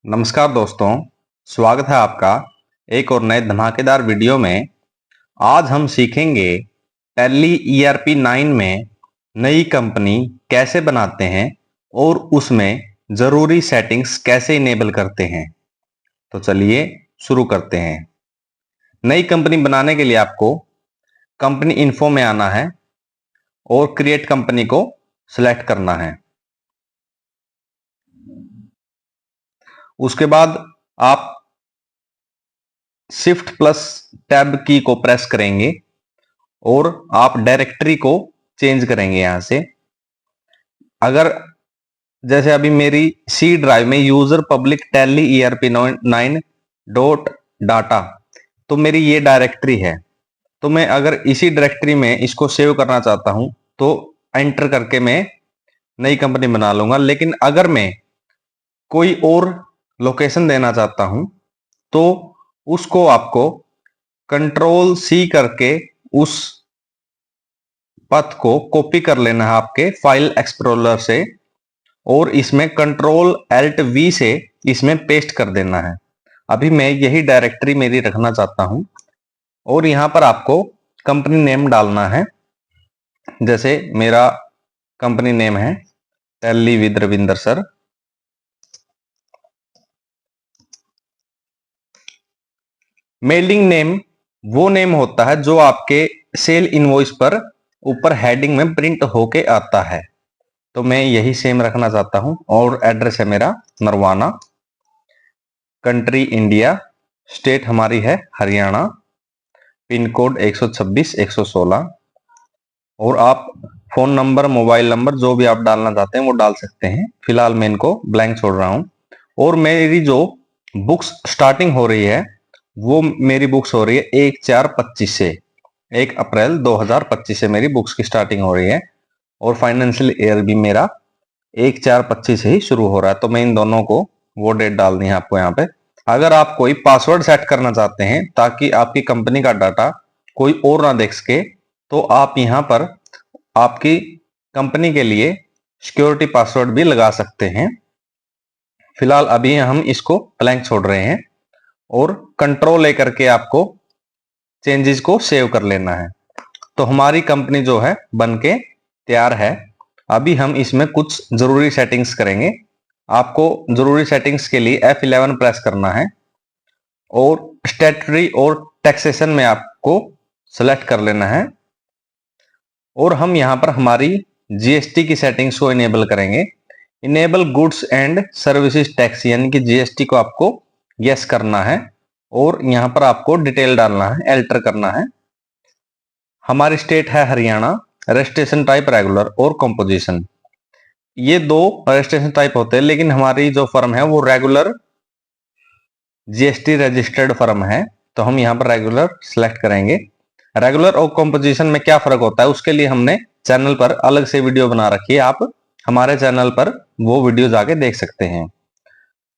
नमस्कार दोस्तों, स्वागत है आपका एक और नए धमाकेदार वीडियो में। आज हम सीखेंगे टैली ईआरपी 9 में नई कंपनी कैसे बनाते हैं और उसमें ज़रूरी सेटिंग्स कैसे इनेबल करते हैं। तो चलिए शुरू करते हैं। नई कंपनी बनाने के लिए आपको कंपनी इन्फो में आना है और क्रिएट कंपनी को सिलेक्ट करना है। उसके बाद आप शिफ्ट प्लस टैब की को प्रेस करेंगे और आप डायरेक्टरी को चेंज करेंगे यहां से। अगर जैसे अभी मेरी सी ड्राइव में user public tally ERP 9 dot data, तो मेरी ये डायरेक्टरी है। तो मैं अगर इसी डायरेक्टरी में इसको सेव करना चाहता हूं तो एंटर करके मैं नई कंपनी बना लूंगा। लेकिन अगर मैं कोई और लोकेशन देना चाहता हूं तो उसको आपको कंट्रोल सी करके उस पथ को कॉपी कर लेना है आपके फाइल एक्सप्लोरर से और इसमें कंट्रोल एल्ट वी से इसमें पेस्ट कर देना है। अभी मैं यही डायरेक्टरी मेरी रखना चाहता हूं और यहां पर आपको कंपनी नेम डालना है। जैसे मेरा कंपनी नेम है tally with Ravinder sir. Mailing name वो नेम होता है जो आपके सेल इनवॉइस पर ऊपर हेडिंग में प्रिंट होके आता है, तो मैं यही सेम रखना चाहता हूं। और एड्रेस है मेरा नरवाना, कंट्री इंडिया, स्टेट हमारी है हरियाणा, पिन कोड 126 116। और आप फोन नंबर मोबाइल नंबर जो भी आप डालना चाहते हैं वो डाल सकते हैं। फिलहाल मैं इनको ब्लैंक छोड़ रहा हूं। और मेरी जो बुक्स स्टार्टिंग हो रही है वो मेरी बुक्स हो रही है 1/4/25 से, 1 अप्रैल 2025 से मेरी बुक्स की स्टार्टिंग हो रही है। और फाइनेंशियल ईयर भी मेरा 1/4/25 से ही शुरू हो रहा है। तो मैं इन दोनों को वो डेट डालनी है आपको यहाँ पे। अगर आप कोई पासवर्ड सेट करना चाहते हैं ताकि आपकी कंपनी का डाटा कोई और ना देख सके, तो आप यहाँ पर आपकी कंपनी के लिए सिक्योरिटी पासवर्ड भी लगा सकते हैं। फिलहाल अभी हम इसको ब्लैंक छोड़ रहे हैं और कंट्रोल ए करके आपको चेंजेस को सेव कर लेना है। तो हमारी कंपनी जो है बनके तैयार है। अभी हम इसमें कुछ जरूरी सेटिंग्स करेंगे। आपको जरूरी सेटिंग्स के लिए F11 प्रेस करना है और स्टैट्यूटरी और टैक्सेशन में आपको सेलेक्ट कर लेना है। और हम यहां पर हमारी जीएसटी की सेटिंग्स को इनेबल करेंगे। Enable goods and services tax यानी कि जीएसटी को आपको यस करना है और यहां पर आपको डिटेल डालना है, एल्टर करना है। हमारी स्टेट है हरियाणा, रजिस्ट्रेशन टाइप रेगुलर और कंपोजिशन, ये दो रजिस्ट्रेशन टाइप होते हैं। लेकिन हमारी जो फर्म है वो रेगुलर जीएसटी रजिस्टर्ड फर्म है, तो हम यहाँ पर रेगुलर सिलेक्ट करेंगे। रेगुलर और कंपोजिशन में क्या फर्क होता है उसके लिए हमने चैनल पर अलग से वीडियो बना रखी है, आप हमारे चैनल पर वो वीडियो जाके देख सकते हैं।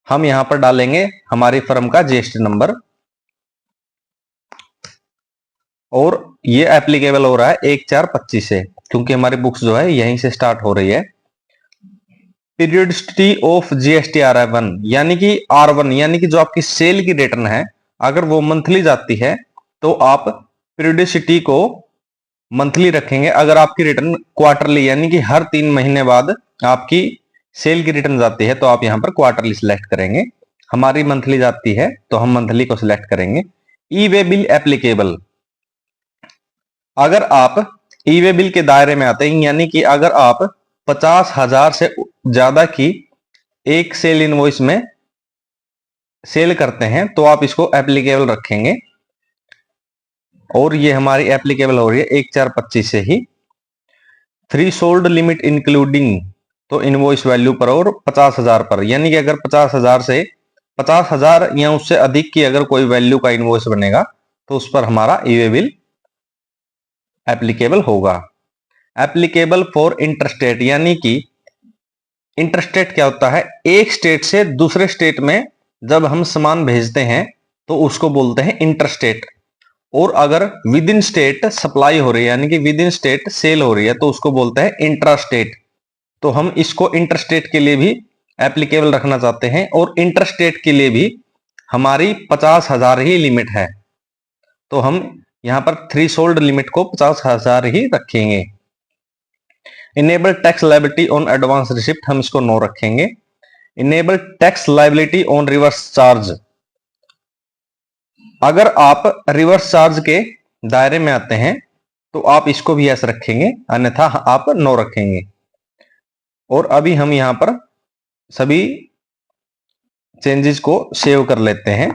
हम यहाँ पर डालेंगे हमारी फर्म का जीएसटी नंबर और ये एप्लीकेबल हो रहा है 1/4/25 से, क्योंकि हमारी बुक्स जो है यहीं से स्टार्ट हो रही है। पीरियडिसिटी ऑफ जीएसटी R1 यानी कि R1 यानी कि जो आपकी सेल की रिटर्न है, अगर वो मंथली जाती है तो आप पीरियडिसिटी को मंथली रखेंगे। अगर आपकी रिटर्न क्वार्टरली यानी कि हर 3 महीने बाद आपकी सेल की रिटर्न जाती है तो आप यहां पर क्वार्टरली सिलेक्ट करेंगे। हमारी मंथली जाती है तो हम मंथली को सिलेक्ट करेंगे। ई वे बिल एप्लीकेबल, अगर आप ई वे बिल के दायरे में आते हैं यानी कि अगर आप 50,000 से ज्यादा की एक सेल इनवॉइस में सेल करते हैं तो आप इसको एप्लीकेबल रखेंगे। और ये हमारी एप्लीकेबल हो रही है 1/4/25 से ही। थ्री सोल्ड लिमिट इंक्लूडिंग, तो इनवॉइस वैल्यू पर और 50,000 पर, यानी कि अगर 50,000 से 50,000 या उससे अधिक की अगर कोई वैल्यू का इनवॉइस बनेगा तो उस पर हमारा ई वे बिल एप्लीकेबल होगा। एप्लीकेबल फॉर इंटरस्टेट, यानी कि इंटरस्टेट क्या होता है, एक स्टेट से दूसरे स्टेट में जब हम सामान भेजते हैं तो उसको बोलते हैं इंटरस्टेट। और अगर विद इन स्टेट सप्लाई हो रही है यानी कि विद इन स्टेट सेल हो रही है तो उसको बोलते हैं इंट्रा स्टेट। तो हम इसको इंटरस्टेट के लिए भी एप्लीकेबल रखना चाहते हैं और इंटरस्टेट के लिए भी हमारी 50,000 ही लिमिट है, तो हम यहां पर थ्रेशोल्ड लिमिट को 50,000 ही रखेंगे। Enable tax liability on advance receipt, हम इसको नो रखेंगे। Enable tax liability on reverse charge, अगर आप रिवर्स चार्ज के दायरे में आते हैं तो आप इसको भी यस रखेंगे, अन्यथा आप नो रखेंगे। और अभी हम यहां पर सभी चेंजेस को सेव कर लेते हैं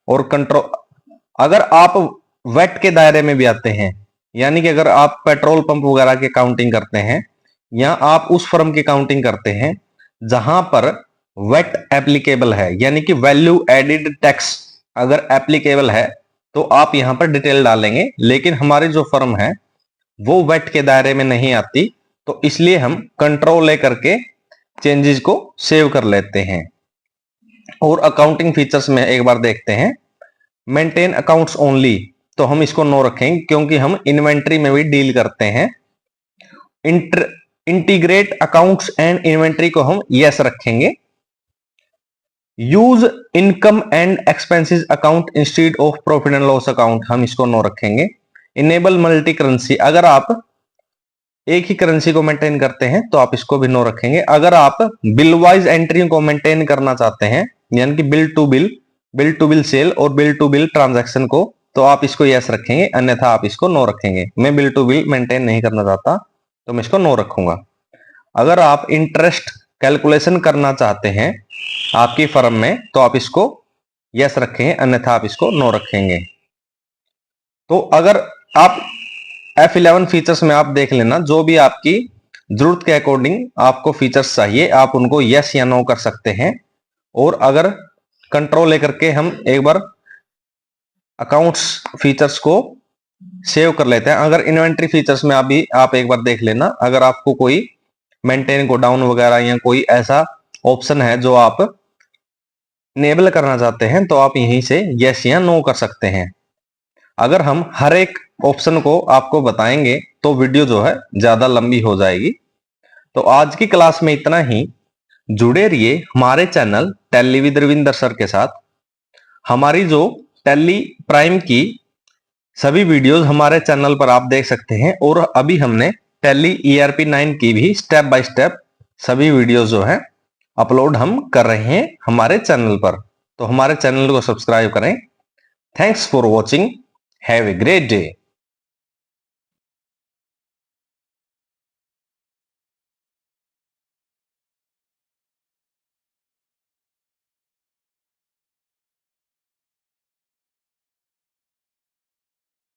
और कंट्रोल, अगर आप वेट के दायरे में भी आते हैं, यानी कि अगर आप पेट्रोल पंप वगैरह की काउंटिंग करते हैं या आप उस फर्म की काउंटिंग करते हैं जहां पर वेट एप्लीकेबल है, यानी कि वैल्यू एडिड टैक्स अगर एप्लीकेबल है तो आप यहां पर डिटेल डालेंगे, लेकिन हमारी जो फर्म है वो वेट के दायरे में नहीं आती, तो इसलिए हम कंट्रोल ए करके चेंजेस को सेव कर लेते हैं। और अकाउंटिंग फीचर्स में एक बार देखते हैं, मेंटेन अकाउंट्स ओनली, तो हम इसको नो रखेंगे क्योंकि हम इन्वेंट्री में भी डील करते हैं। इंटीग्रेट अकाउंट्स एंड इन्वेंट्री को हम यस रखेंगे। Use income and expenses account instead of profit and loss account, हम इसको नो रखेंगे। इनेबल मल्टी करेंसी, अगर आप एक ही करेंसी को मेंटेन करते हैं तो आप इसको भी नो रखेंगे। अगर आप बिल वाइज एंट्री को मेंटेन करना चाहते हैं, यानी कि बिल टू बिल सेल और बिल टू बिल ट्रांजैक्शन को, तो आप इसको यस रखेंगे, अन्यथा आप इसको नो रखेंगे। मैं बिल टू बिल मेंटेन नहीं करना चाहता तो मैं इसको नो रखूंगा। अगर आप इंटरेस्ट कैलकुलेशन करना चाहते हैं आपकी फर्म में तो आप इसको यस रखेंगे, अन्यथा आप इसको नो रखेंगे। तो अगर आप F11 फीचर्स में आप देख लेना, जो भी आपकी जरूरत के अकॉर्डिंग आपको फीचर्स चाहिए आप उनको यस या नो कर सकते हैं। और अगर कंट्रोल लेकर के हम एक बार अकाउंट्स फीचर्स को सेव कर लेते हैं। अगर इन्वेंट्री फीचर्स में अभी आप एक बार देख लेना, अगर आपको कोई मेंटेन गोडाउन वगैरह या कोई ऐसा ऑप्शन है जो आप इनेबल करना चाहते हैं तो आप यहीं से यस या नो कर सकते हैं। अगर हम हर एक ऑप्शन को आपको बताएंगे तो वीडियो जो है ज्यादा लंबी हो जाएगी। तो आज की क्लास में इतना ही। जुड़े रहिए हमारे channel tally with Ravinder sir के साथ। हमारी जो टैली प्राइम की सभी वीडियोस हमारे चैनल पर आप देख सकते हैं, और अभी हमने टैली ERP 9 की भी स्टेप बाय स्टेप सभी वीडियोस जो है अपलोड हम कर रहे हैं हमारे चैनल पर। तो हमारे चैनल को सब्सक्राइब करें। Thanks for watching. Have a great day.